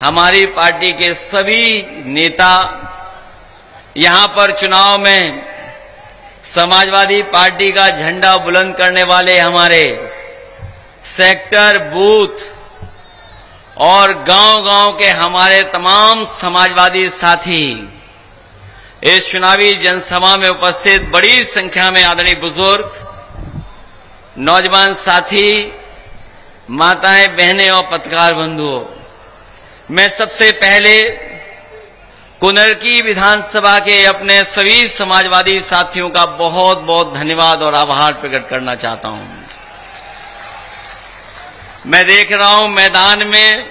हमारी पार्टी के सभी नेता यहां पर चुनाव में समाजवादी पार्टी का झंडा बुलंद करने वाले हमारे सेक्टर, बूथ और गांव-गांव के हमारे तमाम समाजवादी साथी इस चुनावी जनसभा में उपस्थित बड़ी संख्या में आदरणीय बुजुर्ग, नौजवान साथी, माताएं, बहनें और पत्रकार बंधुओं, मैं सबसे पहले कुंदरकी विधानसभा के अपने सभी समाजवादी साथियों का बहुत बहुत धन्यवाद और आभार प्रकट करना चाहता हूं। मैं देख रहा हूं मैदान में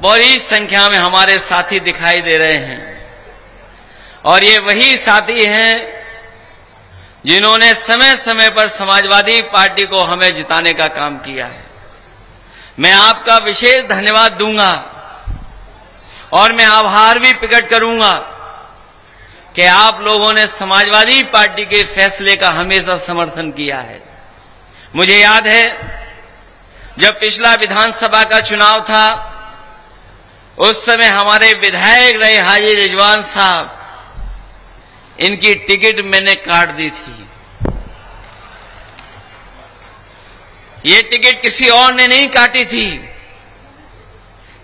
बड़ी संख्या में हमारे साथी दिखाई दे रहे हैं और ये वही साथी हैं जिन्होंने समय समय पर समाजवादी पार्टी को हमें जिताने का काम किया है। मैं आपका विशेष धन्यवाद दूंगा और मैं आभार भी प्रकट करूंगा कि आप लोगों ने समाजवादी पार्टी के फैसले का हमेशा समर्थन किया है। मुझे याद है जब पिछला विधानसभा का चुनाव था, उस समय हमारे विधायक रहे हाजी रिजवान साहब, इनकी टिकट मैंने काट दी थी। ये टिकट किसी और ने नहीं काटी थी,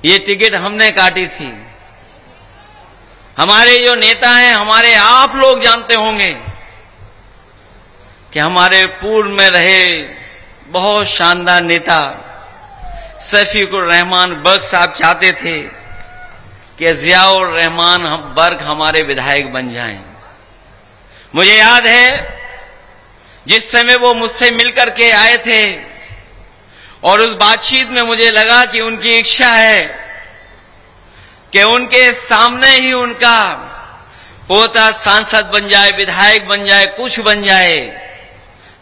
ये टिकट हमने काटी थी। हमारे जो नेता हैं, हमारे आप लोग जानते होंगे कि हमारे पूर्व में रहे बहुत शानदार नेता शफीकुर रहमान बर्क साहब चाहते थे कि जियाउर रहमान बर्क हमारे विधायक बन जाएं। मुझे याद है जिस समय वो मुझसे मिलकर के आए थे और उस बातचीत में मुझे लगा कि उनकी इच्छा है कि उनके सामने ही उनका पोता सांसद बन जाए, विधायक बन जाए, कुछ बन जाए।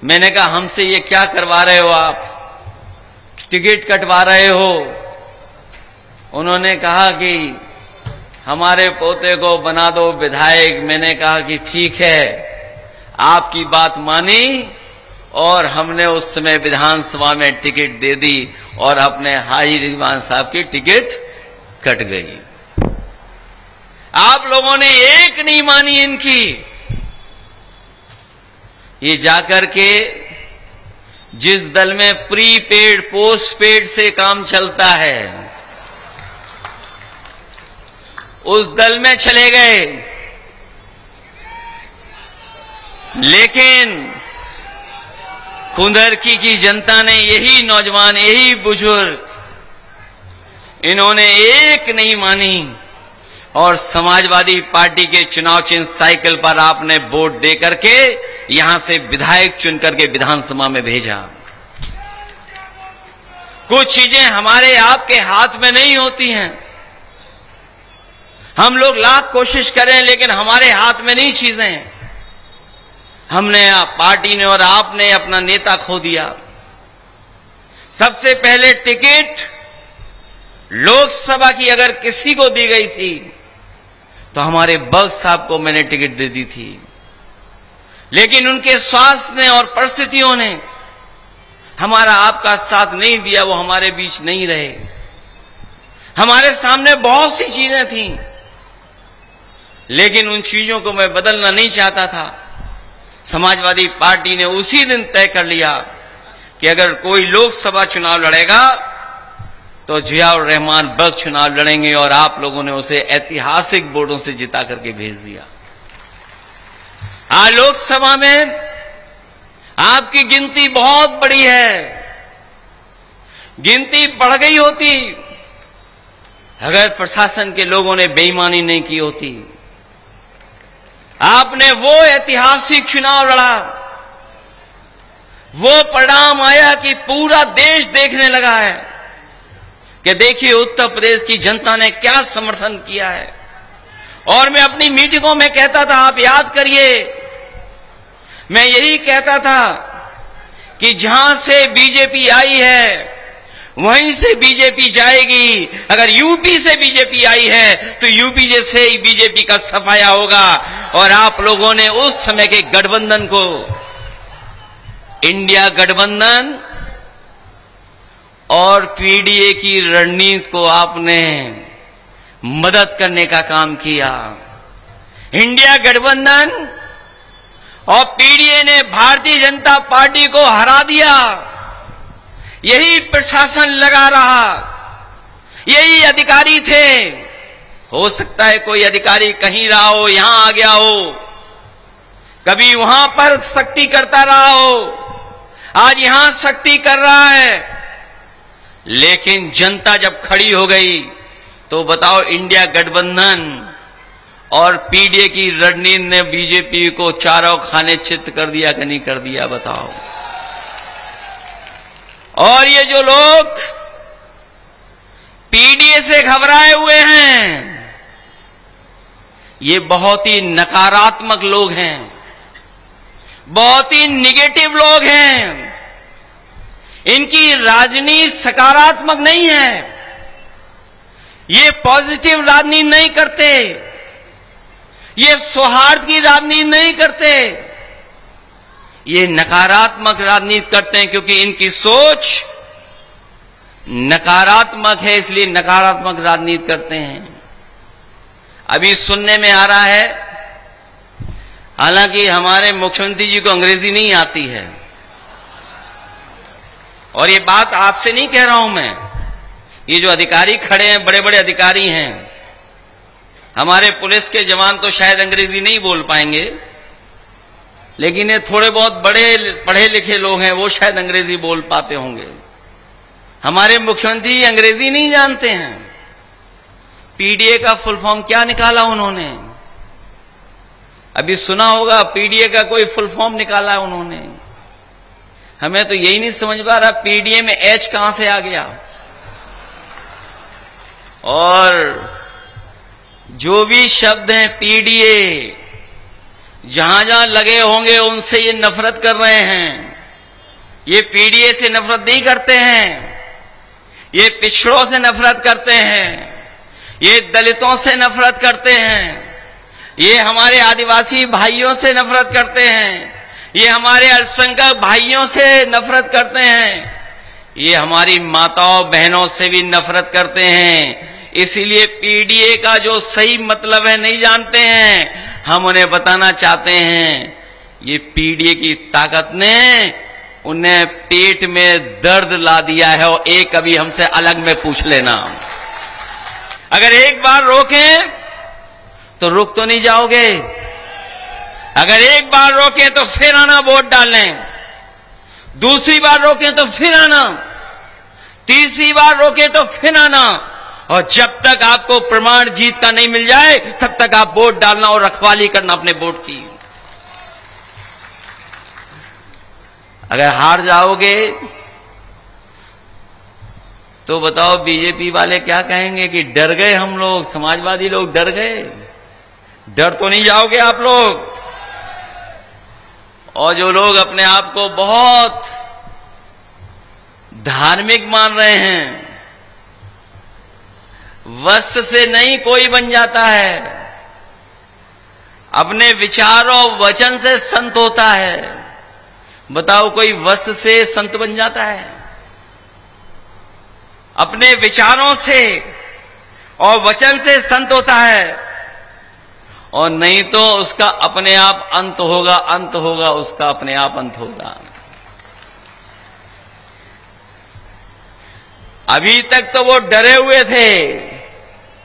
मैंने कहा हमसे ये क्या करवा रहे हो आप, टिकट कटवा रहे हो। उन्होंने कहा कि हमारे पोते को बना दो विधायक। मैंने कहा कि ठीक है, आपकी बात मानी और हमने उस समय विधानसभा में टिकट दे दी और अपने हाजी रिजवान साहब की टिकट कट गई। आप लोगों ने एक नहीं मानी इनकी। ये जाकर के जिस दल में प्रीपेड पोस्टपेड से काम चलता है, उस दल में चले गए। लेकिन कुंदरकी की जनता ने, यही नौजवान, यही बुजुर्ग, इन्होंने एक नहीं मानी और समाजवादी पार्टी के चुनाव चिन्ह साइकिल पर आपने वोट दे करके यहां से विधायक चुन करके विधानसभा में भेजा। कुछ चीजें हमारे आपके हाथ में नहीं होती हैं। हम लोग लाख कोशिश करें लेकिन हमारे हाथ में नहीं चीजें। हमने, पार्टी ने और आपने अपना नेता खो दिया। सबसे पहले टिकट लोकसभा की अगर किसी को दी गई थी तो हमारे बर्क साहब को मैंने टिकट दे दी थी, लेकिन उनके स्वास्थ्य ने और परिस्थितियों ने हमारा आपका साथ नहीं दिया, वो हमारे बीच नहीं रहे। हमारे सामने बहुत सी चीजें थीं, लेकिन उन चीजों को मैं बदलना नहीं चाहता था। समाजवादी पार्टी ने उसी दिन तय कर लिया कि अगर कोई लोकसभा चुनाव लड़ेगा तो जियाउर रहमान बर्क चुनाव लड़ेंगे और आप लोगों ने उसे ऐतिहासिक वोटों से जिता करके भेज दिया। आज लोकसभा में आपकी गिनती बहुत बड़ी है। गिनती बढ़ गई होती अगर प्रशासन के लोगों ने बेईमानी नहीं की होती। आपने वो ऐतिहासिक चुनाव लड़ा, वो परिणाम आया कि पूरा देश देखने लगा है कि देखिए उत्तर प्रदेश की जनता ने क्या समर्थन किया है। और मैं अपनी मीटिंगों में कहता था, आप याद करिए, मैं यही कहता था कि जहां से बीजेपी आई है वहीं से बीजेपी जाएगी। अगर यूपी से बीजेपी आई है तो यूपी से ही बीजेपी का सफाया होगा। और आप लोगों ने उस समय के गठबंधन को, इंडिया गठबंधन और पीडीए की रणनीति को आपने मदद करने का काम किया। इंडिया गठबंधन और पीडीए ने भारतीय जनता पार्टी को हरा दिया। यही प्रशासन लगा रहा, यही अधिकारी थे। हो सकता है कोई अधिकारी कहीं रहा हो, यहां आ गया हो, कभी वहां पर सख्ती करता रहा हो, आज यहां सख्ती कर रहा है। लेकिन जनता जब खड़ी हो गई तो बताओ, इंडिया गठबंधन और पीडीए की रणनीति ने बीजेपी को चारों खाने चित कर दिया कि नहीं कर दिया, बताओ। और ये जो लोग पीडीए से घबराए हुए हैं, ये बहुत ही नकारात्मक लोग हैं, बहुत ही निगेटिव लोग हैं। इनकी राजनीति सकारात्मक नहीं है, ये पॉजिटिव राजनीति नहीं करते, ये सौहार्द की राजनीति नहीं करते, ये नकारात्मक राजनीति करते हैं। क्योंकि इनकी सोच नकारात्मक है, इसलिए नकारात्मक राजनीति करते हैं। अभी सुनने में आ रहा है, हालांकि हमारे मुख्यमंत्री जी को अंग्रेजी नहीं आती है, और ये बात आपसे नहीं कह रहा हूं मैं, ये जो अधिकारी खड़े हैं, बड़े बड़े अधिकारी हैं, हमारे पुलिस के जवान तो शायद अंग्रेजी नहीं बोल पाएंगे, लेकिन ये थोड़े बहुत बड़े पढ़े लिखे लोग हैं, वो शायद अंग्रेजी बोल पाते होंगे। हमारे मुख्यमंत्री अंग्रेजी नहीं जानते हैं। पीडीए का फुल फॉर्म क्या निकाला उन्होंने? अभी सुना होगा, पीडीए का कोई फुल फॉर्म निकाला उन्होंने। हमें तो यही नहीं समझ पा रहा, पीडीए में एच कहां से आ गया। और जो भी शब्द हैं पीडीए, जहां जहां लगे होंगे उनसे ये नफरत कर रहे हैं। ये पीडीए से नफरत नहीं करते हैं, ये पिछड़ों से नफरत करते हैं, ये दलितों से नफरत करते हैं, ये हमारे आदिवासी भाइयों से नफरत करते हैं, ये हमारे अल्पसंख्यक भाइयों से नफरत करते हैं, ये हमारी माताओं बहनों से भी नफरत करते हैं। इसीलिए पीडीए का जो सही मतलब है नहीं जानते हैं। हम उन्हें बताना चाहते हैं, ये पीडीए की ताकत ने उन्हें पेट में दर्द ला दिया है। और एक अभी हमसे अलग में पूछ लेना, अगर एक बार रोकें तो रुक तो नहीं जाओगे, अगर एक बार रोकें तो फिर आना वोट डालने, दूसरी बार रोकें तो फिर आना, तीसरी बार रोकें तो फिर आना, और जब तक आपको प्रमाण जीत का नहीं मिल जाए तब तक आप वोट डालना और रखवाली करना अपने वोट की। अगर हार जाओगे तो बताओ बीजेपी वाले क्या कहेंगे कि डर गए हम लोग, समाजवादी लोग डर गए। डर तो नहीं जाओगे आप लोग। और जो लोग अपने आप को बहुत धार्मिक मान रहे हैं, वस्त्र से नहीं कोई बन जाता है, अपने विचार और वचन से संत होता है। बताओ कोई वस्त्र से संत बन जाता है? अपने विचारों से और वचन से संत होता है, और नहीं तो उसका अपने आप अंत होगा, अंत होगा उसका अपने आप अंत होगा। अभी तक तो वो डरे हुए थे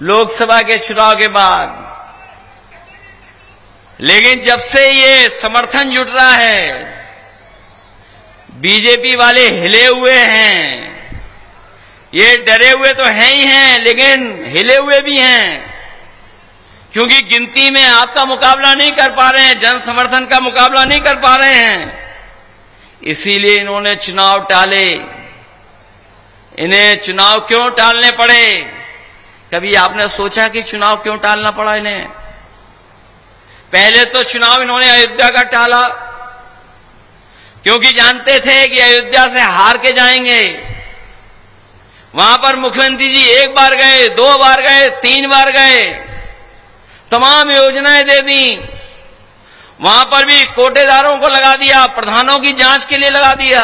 लोकसभा के चुनाव के बाद, लेकिन जब से ये समर्थन जुट रहा है, बीजेपी वाले हिले हुए हैं। ये डरे हुए तो हैं ही हैं, लेकिन हिले हुए भी हैं, क्योंकि गिनती में आपका मुकाबला नहीं कर पा रहे हैं, जन समर्थन का मुकाबला नहीं कर पा रहे हैं। इसीलिए इन्होंने चुनाव टाले। इन्हें चुनाव क्यों टालने पड़े? कभी आपने सोचा कि चुनाव क्यों टालना पड़ा इन्हें? पहले तो चुनाव इन्होंने अयोध्या का टाला, क्योंकि जानते थे कि अयोध्या से हार के जाएंगे। वहां पर मुख्यमंत्री जी एक बार गए, दो बार गए, तीन बार गए, तमाम योजनाएं दे दी। वहां पर भी कोटेदारों को लगा दिया, प्रधानों की जांच के लिए लगा दिया,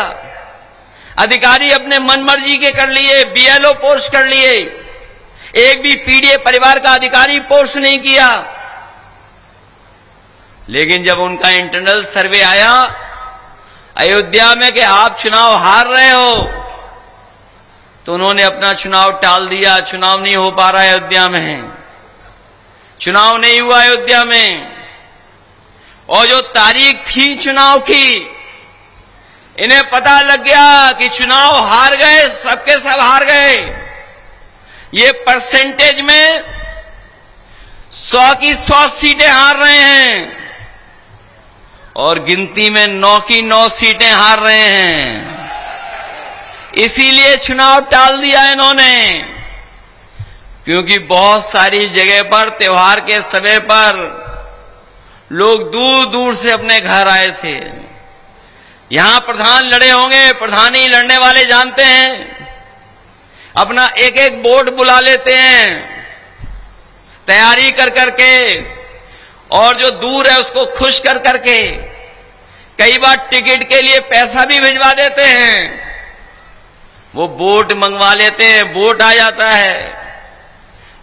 अधिकारी अपने मनमर्जी के कर लिए, बीएलओ पोस्ट कर लिए। एक भी पीडीए परिवार का अधिकारी पोस्ट नहीं किया। लेकिन जब उनका इंटरनल सर्वे आया अयोध्या में कि आप चुनाव हार रहे हो, तो उन्होंने अपना चुनाव टाल दिया। चुनाव नहीं हो पा रहा है अयोध्या में, चुनाव नहीं हुआ अयोध्या में। और जो तारीख थी चुनाव की, इन्हें पता लग गया कि चुनाव हार गए, सबके सब हार गए। ये परसेंटेज में 100 की 100 सीटें हार रहे हैं और गिनती में 9 की 9 सीटें हार रहे हैं। इसीलिए चुनाव टाल दिया इन्होंने, क्योंकि बहुत सारी जगह पर त्योहार के समय पर लोग दूर दूर से अपने घर आए थे। यहां प्रधान लड़े होंगे, प्रधान ही लड़ने वाले जानते हैं, अपना एक एक वोट बुला लेते हैं तैयारी कर करके, और जो दूर है उसको खुश कर करके कई बार टिकट के लिए पैसा भी भिजवा देते हैं। वो वोट मंगवा लेते हैं, वोट आ जाता है।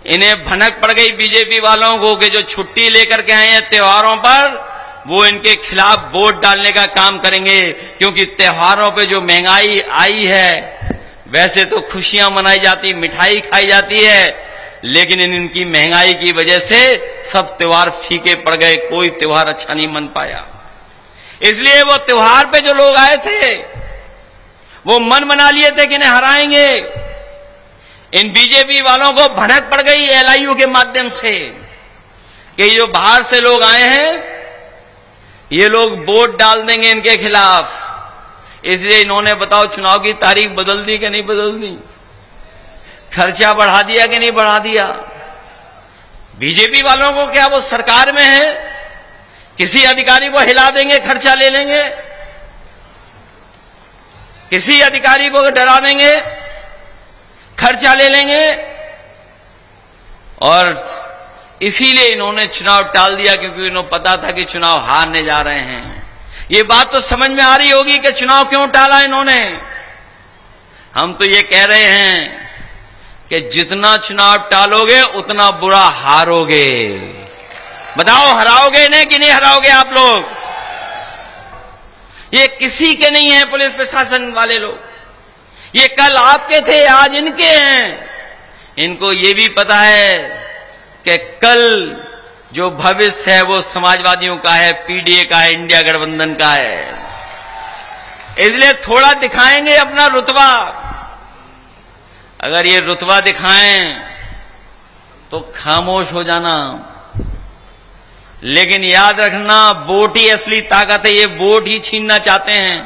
इन्हें भनक पड़ गई बीजेपी वालों को कि जो छुट्टी लेकर के आए हैं त्योहारों पर, वो इनके खिलाफ वोट डालने का काम करेंगे। क्योंकि त्योहारों पे जो महंगाई आई है, वैसे तो खुशियां मनाई जाती, मिठाई खाई जाती है, लेकिन इनकी महंगाई की वजह से सब त्योहार फीके पड़ गए, कोई त्योहार अच्छा नहीं मन पाया। इसलिए वो त्योहार पे जो लोग आए थे वो मन बना लिए थे कि इन्हें हराएंगे। इन बीजेपी वालों को भनक पड़ गई एलआईयू के माध्यम से कि जो बाहर से लोग आए हैं ये लोग वोट डाल देंगे इनके खिलाफ। इसलिए इन्होंने बताओ चुनाव की तारीख बदल दी कि नहीं बदल दी, खर्चा बढ़ा दिया कि नहीं बढ़ा दिया। बीजेपी वालों को क्या वो सरकार में है, किसी अधिकारी को हिला देंगे, खर्चा ले लेंगे, किसी अधिकारी को डरा देंगे, खर्चा ले लेंगे। और इसीलिए इन्होंने चुनाव टाल दिया, क्योंकि इन्होंने पता था कि चुनाव हारने जा रहे हैं। ये बात तो समझ में आ रही होगी कि चुनाव क्यों टाला इन्होंने। हम तो ये कह रहे हैं कि जितना चुनाव टालोगे उतना बुरा हारोगे। बताओ हराओगे इन्हें कि नहीं हराओगे आप लोग? ये किसी के नहीं है, पुलिस प्रशासन वाले लोग, ये कल आपके थे, आज इनके हैं। इनको ये भी पता है कि कल जो भविष्य है वो समाजवादियों का है, पीडीए का है, इंडिया गठबंधन का है। इसलिए थोड़ा दिखाएंगे अपना रुतबा। अगर ये रुतबा दिखाएं तो खामोश हो जाना, लेकिन याद रखना वोट ही असली ताकत है। ये वोट ही छीनना चाहते हैं,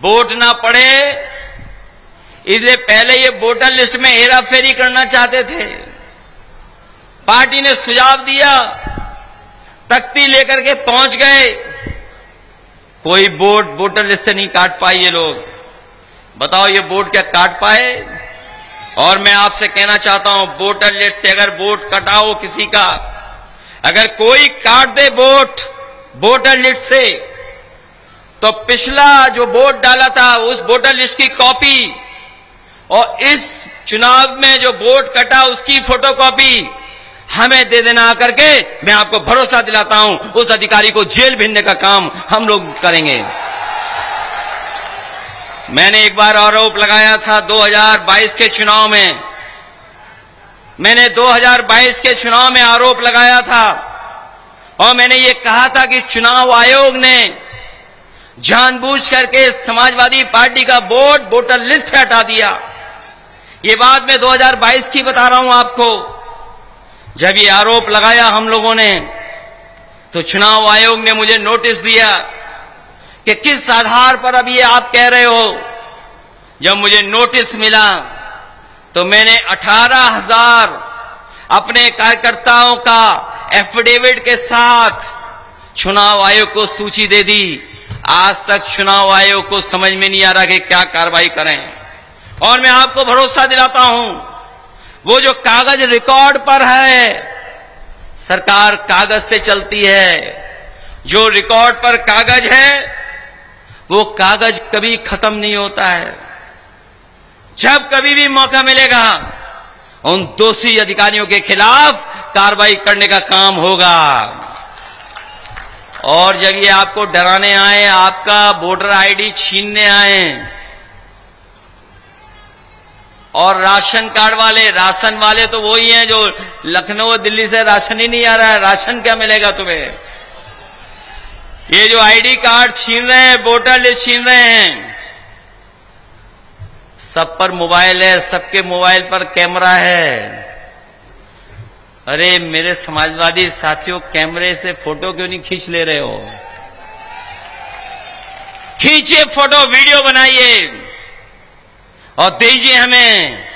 वोट ना पड़े इसलिए पहले ये वोटर लिस्ट में हेराफेरी करना चाहते थे। पार्टी ने सुझाव दिया, तख्ती लेकर के पहुंच गए, कोई वोट वोटर लिस्ट से नहीं काट पाए ये लोग। बताओ ये वोट क्या काट पाए? और मैं आपसे कहना चाहता हूं, वोटर लिस्ट से अगर वोट कटाओ किसी का, अगर कोई काट दे वोट वोटर लिस्ट से, तो पिछला जो वोट डाला था उस वोटर लिस्ट की कॉपी और इस चुनाव में जो वोट कटा उसकी फोटोकॉपी हमें दे देना आकर के। मैं आपको भरोसा दिलाता हूं उस अधिकारी को जेल भेजने का काम हम लोग करेंगे। मैंने एक बार आरोप लगाया था 2022 के चुनाव में, मैंने 2022 के चुनाव में आरोप लगाया था और मैंने ये कहा था कि चुनाव आयोग ने जानबूझ करके समाजवादी पार्टी का वोट वोटर लिस्ट से हटा दिया। ये बात मैं 2022 की बता रहा हूं आपको। जब ये आरोप लगाया हम लोगों ने, तो चुनाव आयोग ने मुझे नोटिस दिया कि किस आधार पर अब ये आप कह रहे हो। जब मुझे नोटिस मिला तो मैंने 18,000 अपने कार्यकर्ताओं का एफिडेविट के साथ चुनाव आयोग को सूची दे दी। आज तक चुनाव आयोग को समझ में नहीं आ रहा कि क्या कार्रवाई करें। और मैं आपको भरोसा दिलाता हूं, वो जो कागज रिकॉर्ड पर है, सरकार कागज से चलती है। जो रिकॉर्ड पर कागज है वो कागज कभी खत्म नहीं होता है। जब कभी भी मौका मिलेगा उन दोषी अधिकारियों के खिलाफ कार्रवाई करने का काम होगा। और जब ये आपको डराने आए, आपका वोटर आईडी छीनने आए, और राशन कार्ड वाले, राशन वाले तो वही हैं जो लखनऊ दिल्ली से राशन ही नहीं आ रहा है, राशन क्या मिलेगा तुम्हें? ये जो आईडी कार्ड छीन रहे हैं, वोटर लिस्ट छीन रहे हैं, सब पर मोबाइल है, सबके मोबाइल पर कैमरा है। अरे मेरे समाजवादी साथियों, कैमरे से फोटो क्यों नहीं खींच ले रहे हो? खींचिए फोटो, वीडियो बनाइए और दीजिए हमें,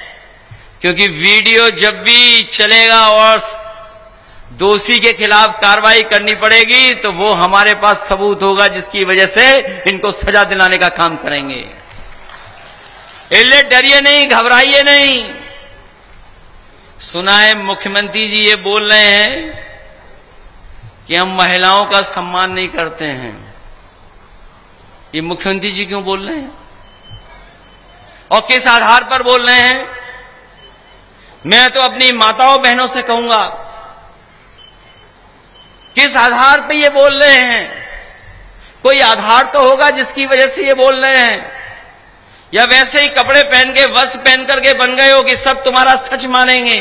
क्योंकि वीडियो जब भी चलेगा और दोषी के खिलाफ कार्रवाई करनी पड़ेगी तो वो हमारे पास सबूत होगा, जिसकी वजह से इनको सजा दिलाने का काम करेंगे। इसलिए डरिए नहीं, घबराइए नहीं। सुना है मुख्यमंत्री जी ये बोल रहे हैं कि हम महिलाओं का सम्मान नहीं करते हैं। ये मुख्यमंत्री जी क्यों बोल रहे हैं और किस आधार पर बोल रहे हैं? मैं तो अपनी माताओं बहनों से कहूंगा, किस आधार पर ये बोल रहे हैं? कोई आधार तो होगा जिसकी वजह से ये बोल रहे हैं, या वैसे ही कपड़े पहन के, वस्त्र पहन करके बन गए हो कि सब तुम्हारा सच मानेंगे?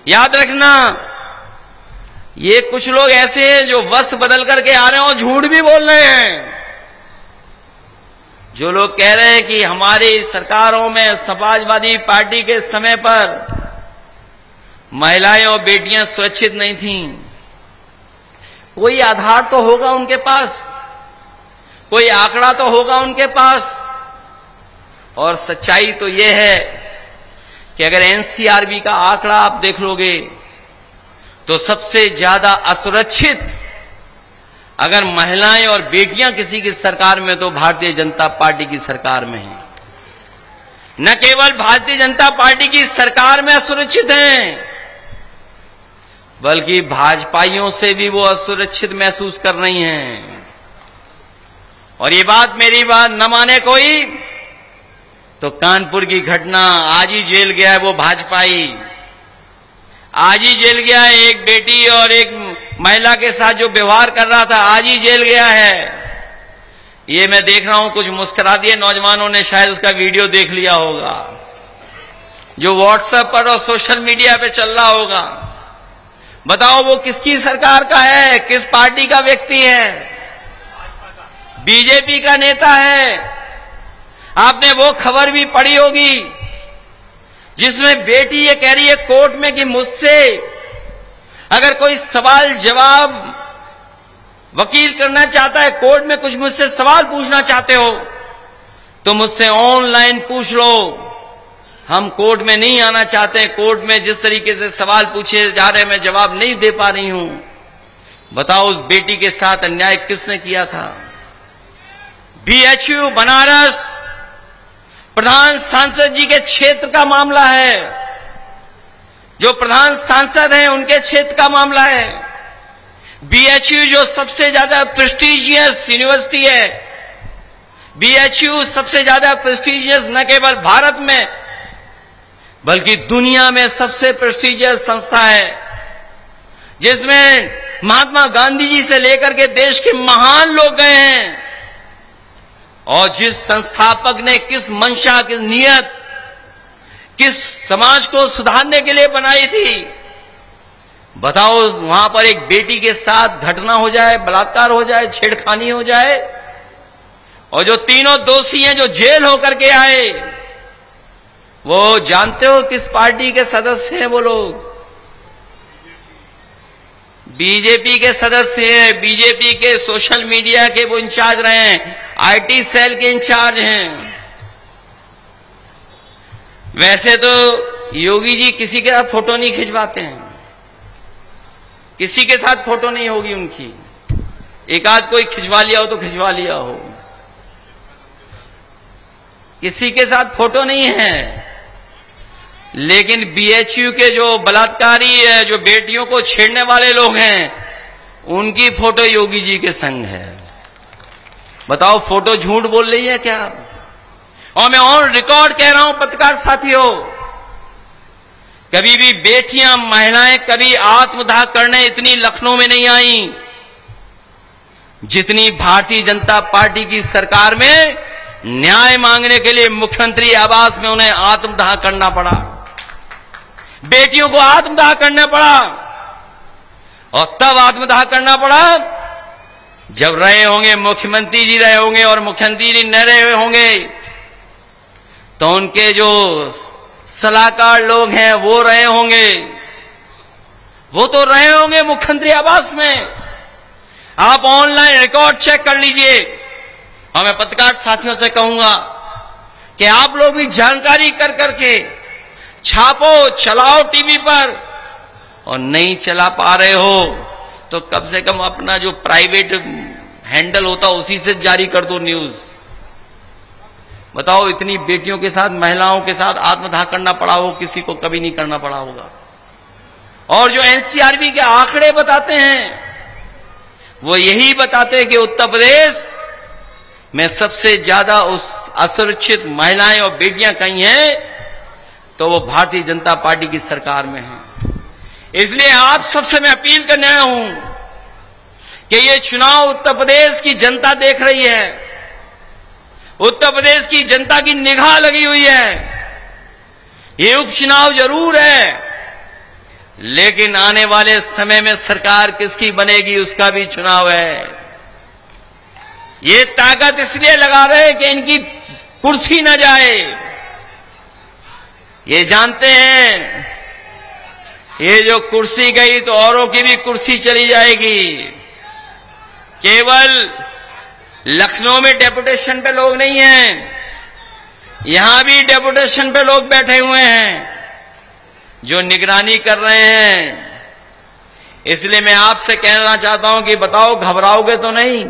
याद रखना, ये कुछ लोग ऐसे हैं जो वस्त्र बदल करके आ रहे हैं और झूठ भी बोल रहे हैं। जो लोग कह रहे हैं कि हमारी सरकारों में, समाजवादी पार्टी के समय पर महिलाएं और बेटियां सुरक्षित नहीं थीं, कोई आधार तो होगा उनके पास, कोई आंकड़ा तो होगा उनके पास। और सच्चाई तो यह है कि अगर एनसीआरबी का आंकड़ा आप देख लोगे तो सबसे ज्यादा असुरक्षित अगर महिलाएं और बेटियां किसी की सरकार में तो भारतीय जनता पार्टी की सरकार में है। न केवल भारतीय जनता पार्टी की सरकार में असुरक्षित हैं, बल्कि भाजपाइयों से भी वो असुरक्षित महसूस कर रही हैं। और ये बात, मेरी बात न माने कोई तो कानपुर की घटना, आज ही जेल गया है वो भाजपाई, आज ही जेल गया है। एक बेटी और एक महिला के साथ जो व्यवहार कर रहा था, आज ही जेल गया है। ये मैं देख रहा हूं, कुछ मुस्कुरा दिए नौजवानों ने, शायद उसका वीडियो देख लिया होगा जो व्हाट्सएप पर और सोशल मीडिया पे चल रहा होगा। बताओ वो किसकी सरकार का है, किस पार्टी का व्यक्ति है? बीजेपी का नेता है। आपने वो खबर भी पढ़ी होगी जिसमें बेटी ये कह रही है कोर्ट में कि मुझसे अगर कोई सवाल जवाब वकील करना चाहता है, कोर्ट में कुछ मुझसे सवाल पूछना चाहते हो तो मुझसे ऑनलाइन पूछ लो, हम कोर्ट में नहीं आना चाहते। कोर्ट में जिस तरीके से सवाल पूछे जा रहे हैं मैं जवाब नहीं दे पा रही हूं। बताओ उस बेटी के साथ अन्याय किसने किया था? बीएचयू बनारस प्रधान सांसद जी के क्षेत्र का मामला है, जो प्रधान सांसद हैं उनके क्षेत्र का मामला है। बीएचयू जो सबसे ज्यादा प्रेस्टीजियस यूनिवर्सिटी है, बीएचयू सबसे ज्यादा प्रेस्टीजियस न केवल भारत में बल्कि दुनिया में सबसे प्रेस्टीजियस संस्था है, जिसमें महात्मा गांधी जी से लेकर के देश के महान लोग गए हैं, और जिस संस्थापक ने किस मंशा, किस नियत, किस समाज को सुधारने के लिए बनाई थी। बताओ वहां पर एक बेटी के साथ घटना हो जाए, बलात्कार हो जाए, छेड़खानी हो जाए, और जो तीनों दोषी हैं जो जेल होकर के आए, वो जानते हो किस पार्टी के सदस्य हैं? वो लोग बीजेपी के सदस्य हैं। बीजेपी के सोशल मीडिया के वो इंचार्ज रहे हैं, आईटी सेल के इंचार्ज हैं। वैसे तो योगी जी किसी के साथ फोटो नहीं खिंचवाते हैं, किसी के साथ फोटो नहीं होगी उनकी, एक आध कोई खिंचवा लिया हो तो खिंचवा लिया हो, किसी के साथ फोटो नहीं है। लेकिन बीएचयू के जो बलात्कारी है, जो बेटियों को छेड़ने वाले लोग हैं, उनकी फोटो योगी जी के संग है। बताओ फोटो झूठ बोल रही है क्या? और मैं ऑन रिकॉर्ड कह रहा हूं पत्रकार साथियों कभी भी बेटियां, महिलाएं कभी आत्मदाह करने इतनी लखनऊ में नहीं आई जितनी भारतीय जनता पार्टी की सरकार में न्याय मांगने के लिए मुख्यमंत्री आवास में उन्हें आत्मदाह करना पड़ा, बेटियों को आत्मदाह करना पड़ा। और तब आत्मदाह करना पड़ा जब रहे होंगे मुख्यमंत्री जी रहे होंगे, और मुख्यमंत्री जी न रहे होंगे तो उनके जो सलाहकार लोग हैं वो रहे होंगे, वो तो रहे होंगे मुख्यमंत्री आवास में। आप ऑनलाइन रिकॉर्ड चेक कर लीजिए। और मैं पत्रकार साथियों से कहूंगा कि आप लोग भी जानकारी कर करके छापो, चलाओ टीवी पर, और नहीं चला पा रहे हो तो कम से कम अपना जो प्राइवेट हैंडल होता उसी से जारी कर दो न्यूज। बताओ, इतनी बेटियों के साथ, महिलाओं के साथ आत्मदाह करना पड़ा हो, किसी को कभी नहीं करना पड़ा होगा। और जो एनसीआरबी के आंकड़े बताते हैं वो यही बताते हैं कि उत्तर प्रदेश में सबसे ज्यादा उस असुरक्षित महिलाएं और बेटियां कहीं हैं तो वो भारतीय जनता पार्टी की सरकार में हैं। इसलिए आप सबसे मैं अपील करने आया हूं कि ये चुनाव उत्तर प्रदेश की जनता देख रही है, उत्तर प्रदेश की जनता की निगाह लगी हुई है। ये उपचुनाव जरूर है, लेकिन आने वाले समय में सरकार किसकी बनेगी उसका भी चुनाव है। ये ताकत इसलिए लगा रहे हैं कि इनकी कुर्सी न जाए। ये जानते हैं ये जो कुर्सी गई तो औरों की भी कुर्सी चली जाएगी। केवल लखनऊ में डेपुटेशन पे लोग नहीं हैं, यहां भी डेपुटेशन पे लोग बैठे हुए हैं जो निगरानी कर रहे हैं। इसलिए मैं आपसे कहना चाहता हूं कि बताओ, घबराओगे तो नहीं,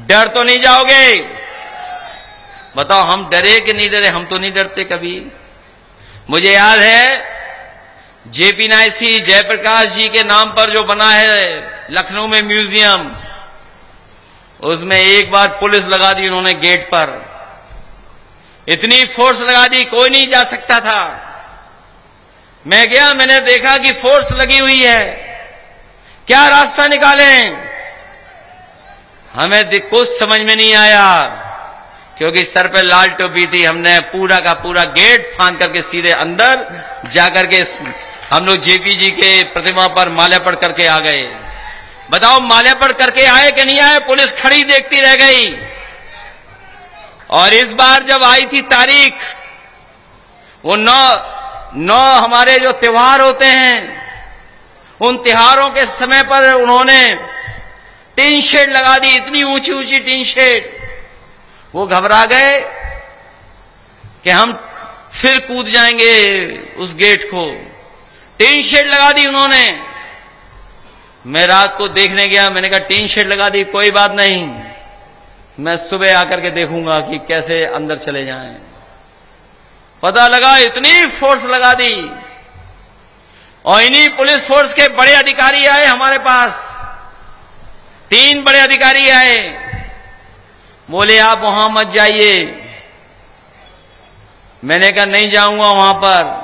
डर तो नहीं जाओगे? बताओ, हम डरे कि नहीं डरे? हम तो नहीं डरते कभी। मुझे याद है जेपी नायसी जयप्रकाश जी के नाम पर जो बना है लखनऊ में म्यूजियम, उसमें एक बार पुलिस लगा दी उन्होंने गेट पर, इतनी फोर्स लगा दी कोई नहीं जा सकता था। मैं गया, मैंने देखा कि फोर्स लगी हुई है, क्या रास्ता निकालें? हमें कुछ समझ में नहीं आया क्योंकि सर पे लाल टोपी थी। हमने पूरा का पूरा गेट फांद करके सीधे अंदर जाकर के हम लोग जेपी जी के प्रतिमा पर माल्यार्पण करके आ गए। बताओ, माल्यार्पण करके आए कि नहीं आए? पुलिस खड़ी देखती रह गई। और इस बार जब आई थी तारीख, वो नौ हमारे जो त्योहार होते हैं, उन त्योहारों के समय पर उन्होंने टीन शेड लगा दी, इतनी ऊंची ऊंची टीन शेड। वो घबरा गए कि हम फिर कूद जाएंगे उस गेट को। टीन शेड लगा दी उन्होंने। मैं रात को देखने गया, मैंने कहा टीन शेड लगा दी, कोई बात नहीं, मैं सुबह आकर के देखूंगा कि कैसे अंदर चले जाएं। पता लगा इतनी फोर्स लगा दी। और इन्हीं पुलिस फोर्स के बड़े अधिकारी आए हमारे पास, 3 बड़े अधिकारी आए, बोले आप वहां मत जाइए। मैंने कहा नहीं जाऊंगा वहां पर,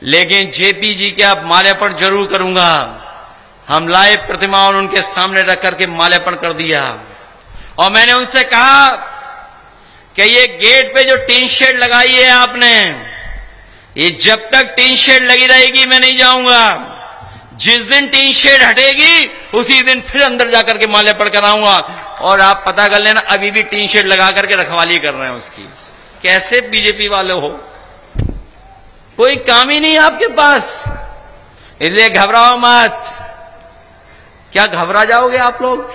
लेकिन जेपी जी के आप माल्यार्पण जरूर करूंगा। हम लाए प्रतिमा और उनके सामने रख करके माल्यार्पण कर दिया। और मैंने उनसे कहा कि ये गेट पे जो टीन शेड लगाई है आपने, ये जब तक टीन शेड लगी रहेगी मैं नहीं जाऊंगा। जिस दिन टीन शेड हटेगी उसी दिन फिर अंदर जाकर के माल्यार्पण कराऊंगा। और आप पता कर लेना, अभी भी टीन शेड लगा करके रखवाली कर रहे हैं उसकी। कैसे बीजेपी वाले हो, कोई काम ही नहीं आपके पास, इसलिए घबराओ मत। क्या घबरा जाओगे आप लोग?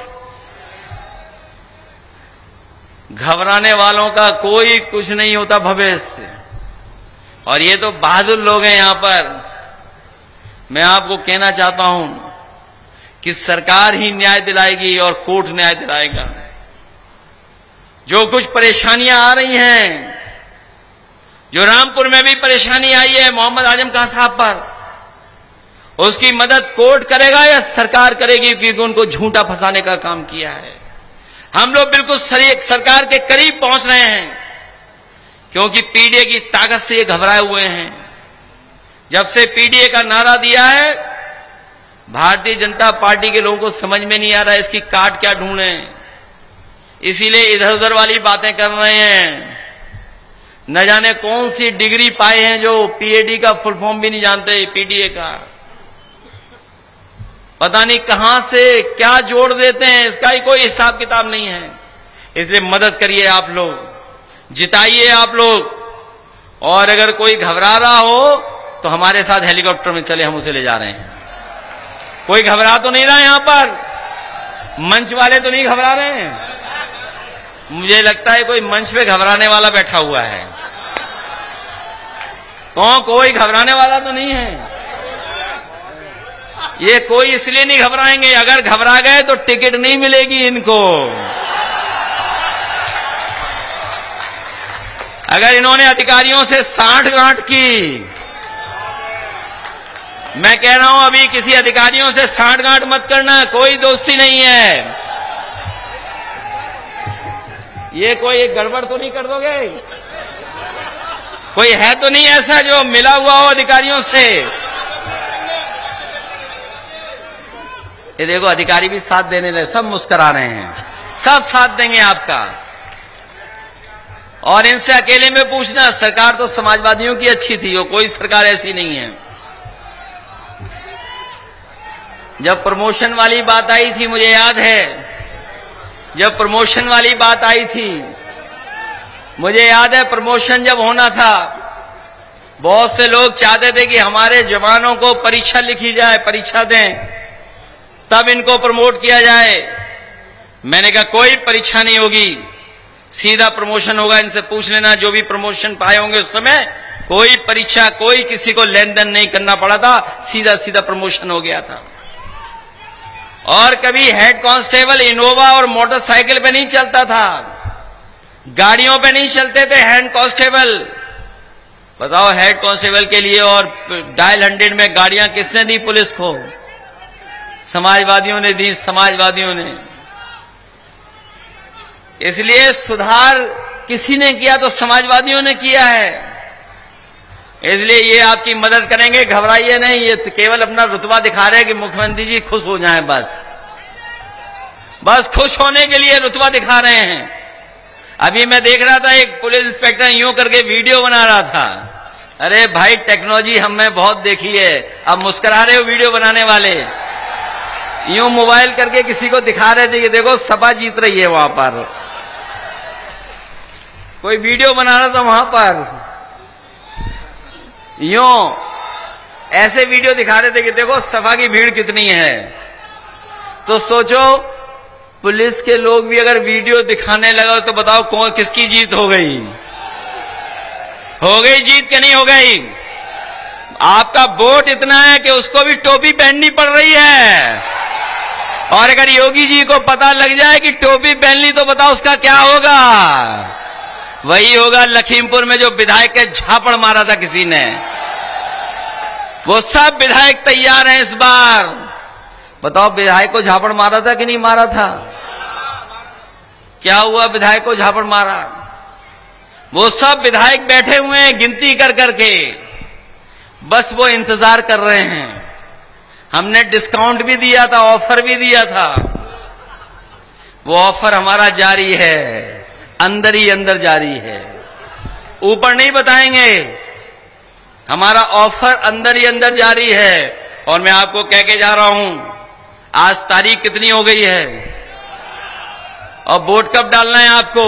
घबराने वालों का कोई कुछ नहीं होता भविष्य। और ये तो बहादुर लोग हैं यहां पर। मैं आपको कहना चाहता हूं कि सरकार ही न्याय दिलाएगी और कोर्ट न्याय दिलाएगा। जो कुछ परेशानियां आ रही हैं, जो रामपुर में भी परेशानी आई है मोहम्मद आजम खान साहब पर, उसकी मदद कोर्ट करेगा या सरकार करेगी? क्योंकि उनको झूठा फंसाने का काम किया है। हम लोग बिल्कुल सरकार के करीब पहुंच रहे हैं क्योंकि पीडीए की ताकत से ये घबराए हुए हैं। जब से पीडीए का नारा दिया है, भारतीय जनता पार्टी के लोगों को समझ में नहीं आ रहा है इसकी काट क्या ढूंढे, इसीलिए इधर उधर वाली बातें कर रहे हैं। न जाने कौन सी डिग्री पाए हैं जो पीएडी का फुल फॉर्म भी नहीं जानते, पीडीए का पता नहीं कहां से क्या जोड़ देते हैं, इसका ही कोई हिसाब किताब नहीं है। इसलिए मदद करिए आप लोग, जिताइए आप लोग, और अगर कोई घबरा रहा हो तो हमारे साथ हेलीकॉप्टर में चले, हम उसे ले जा रहे हैं। कोई घबरा तो नहीं रहा यहां पर, मंच वाले तो नहीं घबरा रहे हैं। मुझे लगता है कोई मंच पे घबराने वाला बैठा हुआ है। तो कोई घबराने वाला तो नहीं है। ये कोई इसलिए नहीं घबराएंगे, अगर घबरा गए तो टिकट नहीं मिलेगी इनको। अगर इन्होंने अधिकारियों से सांठगांठ की, मैं कह रहा हूं अभी किसी अधिकारियों से सांठगांठ मत करना, कोई दोस्ती नहीं है। ये कोई एक गड़बड़ तो नहीं कर दोगे? कोई है तो नहीं ऐसा जो मिला हुआ हो अधिकारियों से? ये देखो अधिकारी भी साथ देने लगे, सब मुस्कुरा रहे हैं, सब साथ देंगे आपका। और इनसे अकेले में पूछना, सरकार तो समाजवादियों की अच्छी थी, वो कोई सरकार ऐसी नहीं है। जब प्रमोशन वाली बात आई थी, मुझे याद है, जब प्रमोशन वाली बात आई थी, मुझे याद है प्रमोशन जब होना था, बहुत से लोग चाहते थे कि हमारे जवानों को परीक्षा लिखी जाए, परीक्षा दें तब इनको प्रमोट किया जाए। मैंने कहा कोई परीक्षा नहीं होगी, सीधा प्रमोशन होगा। इनसे पूछ लेना, जो भी प्रमोशन पाए होंगे उस समय कोई परीक्षा, कोई किसी को लेन देन नहीं करना पड़ा था, सीधा सीधा प्रमोशन हो गया था। और कभी हेड कांस्टेबल इनोवा और मोटरसाइकिल पे नहीं चलता था, गाड़ियों पे नहीं चलते थे हेड कांस्टेबल। बताओ हेड कांस्टेबल के लिए और डायल 100 में गाड़ियां किसने दी पुलिस को? समाजवादियों ने दी, समाजवादियों ने। इसलिए सुधार किसी ने किया तो समाजवादियों ने किया है। इसलिए ये आपकी मदद करेंगे, घबराइए नहीं। ये तो केवल अपना रुतबा दिखा रहे हैं कि मुख्यमंत्री जी खुश हो जाएं, बस खुश होने के लिए रुतबा दिखा रहे हैं। अभी मैं देख रहा था एक पुलिस इंस्पेक्टर यूं करके वीडियो बना रहा था। अरे भाई टेक्नोलॉजी हमने बहुत देखी है, अब मुस्कुरा रहे हो वीडियो बनाने वाले। यूं मोबाइल करके किसी को दिखा रहे थे कि देखो सपा जीत रही है। वहां पर कोई वीडियो बना रहा था, वहां पर यूं ऐसे वीडियो दिखा रहे थे कि देखो सपा की भीड़ कितनी है। तो सोचो पुलिस के लोग भी अगर वीडियो दिखाने लगा तो बताओ कौन किसकी जीत हो गई? हो गई जीत कि नहीं हो गई? आपका वोट इतना है कि उसको भी टोपी पहननी पड़ रही है। और अगर योगी जी को पता लग जाए कि टोपी पहन ली तो बताओ उसका क्या होगा? वही होगा लखीमपुर में जो विधायक के झापड़ मारा था किसी ने। वो सब विधायक तैयार हैं इस बार। बताओ विधायक को झापड़ मारा था कि नहीं मारा था? क्या हुआ? विधायक को झापड़ मारा। वो सब विधायक बैठे हुए हैं गिनती कर करके, बस वो इंतजार कर रहे हैं। हमने डिस्काउंट भी दिया था, ऑफर भी दिया था। वो ऑफर हमारा जारी है, अंदर ही अंदर जारी है, ऊपर नहीं बताएंगे। हमारा ऑफर अंदर ही अंदर जारी है। और मैं आपको कह के जा रहा हूं, आज तारीख कितनी हो गई है और वोट कब डालना है आपको?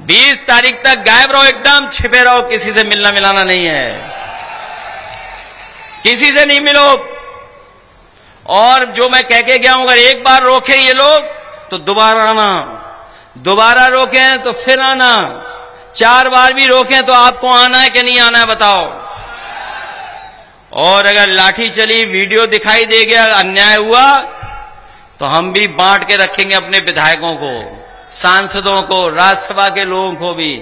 20 तारीख तक गायब रहो, एकदम छिपे रहो, किसी से मिलना मिलाना नहीं है, किसी से नहीं मिलो। और जो मैं कह के गया हूं, अगर एक बार रोके ये लोग तो दोबारा आना, दोबारा रोकें तो फिर आना, 4 बार भी रोकें तो आपको आना है कि नहीं आना है बताओ। और अगर लाठी चली, वीडियो दिखाई दे गया, अन्याय हुआ तो हम भी बांट के रखेंगे अपने विधायकों को, सांसदों को, राज्यसभा के लोगों को भी,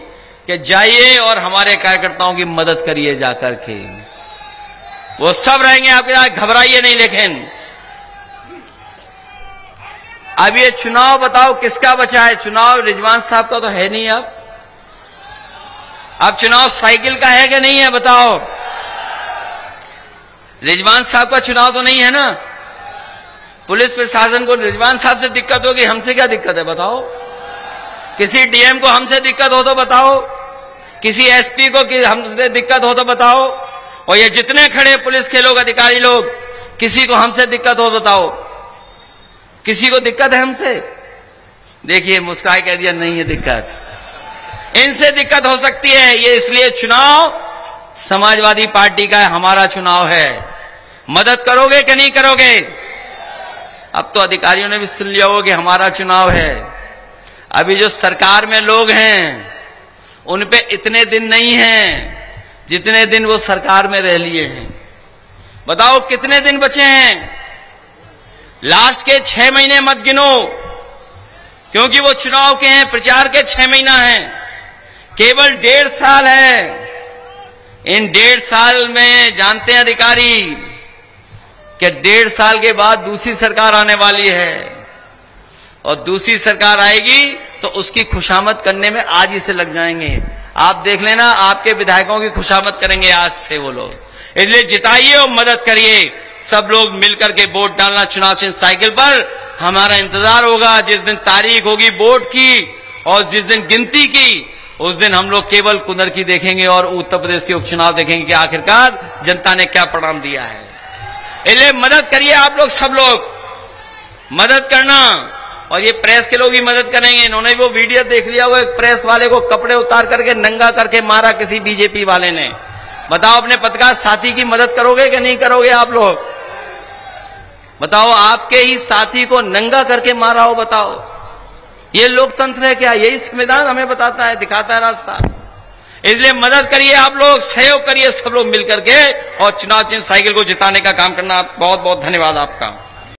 कि जाइए और हमारे कार्यकर्ताओं की मदद करिए जाकर के। वो सब रहेंगे आपके साथ, घबराइए नहीं। लेकिन अब ये चुनाव बताओ किसका बचा है? चुनाव रिजवान साहब का तो है नहीं। अब चुनाव साइकिल का है कि नहीं है बताओ? रिजवान साहब का चुनाव तो नहीं है ना? पुलिस प्रशासन को रिजवान साहब से दिक्कत होगी, हमसे क्या दिक्कत है बताओ? किसी डीएम को हमसे दिक्कत हो तो बताओ, किसी एसपी को हमसे दिक्कत हो तो बताओ, और ये जितने खड़े पुलिस के लोग, अधिकारी लोग, किसी को हमसे दिक्कत हो बताओ? किसी को दिक्कत है हमसे? देखिए मुस्कुराए कह दिया नहीं है दिक्कत। इनसे दिक्कत हो सकती है, ये इसलिए चुनाव समाजवादी पार्टी का है, हमारा चुनाव है। मदद करोगे कि नहीं करोगे? अब तो अधिकारियों ने भी सुन लिया होगा कि हमारा चुनाव है। अभी जो सरकार में लोग हैं उन पे इतने दिन नहीं हैं जितने दिन वो सरकार में रह लिए हैं। बताओ कितने दिन बचे हैं? लास्ट के 6 महीने मत गिनो, क्योंकि वो चुनाव के हैं, प्रचार के 6 महीना हैं। केवल 1.5 साल है। इन 1.5 साल में जानते हैं अधिकारी कि 1.5 साल के बाद दूसरी सरकार आने वाली है, और दूसरी सरकार आएगी तो उसकी खुशामद करने में आज ही से लग जाएंगे। आप देख लेना, आपके विधायकों की खुशामद करेंगे आज से वो लोग। इसलिए जिताइए और मदद करिए। सब लोग मिलकर के वोट डालना चुनाव चिन्ह साइकिल पर। हमारा इंतजार होगा जिस दिन तारीख होगी वोट की, और जिस दिन गिनती की, उस दिन हम लोग केवल कुंदरकी देखेंगे और उत्तर प्रदेश के उपचुनाव देखेंगे कि आखिरकार जनता ने क्या परिणाम दिया है। इसलिए मदद करिए आप लोग, सब लोग मदद करना, और ये प्रेस के लोग भी मदद करेंगे। इन्होंने वो वीडियो देख लिया, वो एक प्रेस वाले को कपड़े उतार करके नंगा करके मारा किसी बीजेपी वाले ने। बताओ अपने पत्रकार साथी की मदद करोगे कि नहीं करोगे आप लोग? बताओ, आपके ही साथी को नंगा करके मारा हो, बताओ ये लोकतंत्र है क्या? यही संविधान हमें बताता है, दिखाता है रास्ता। इसलिए मदद करिए आप लोग, सहयोग करिए सब लोग मिलकर के, और चुनाव चिन्ह साइकिल को जिताने का काम करना। बहुत बहुत धन्यवाद आपका।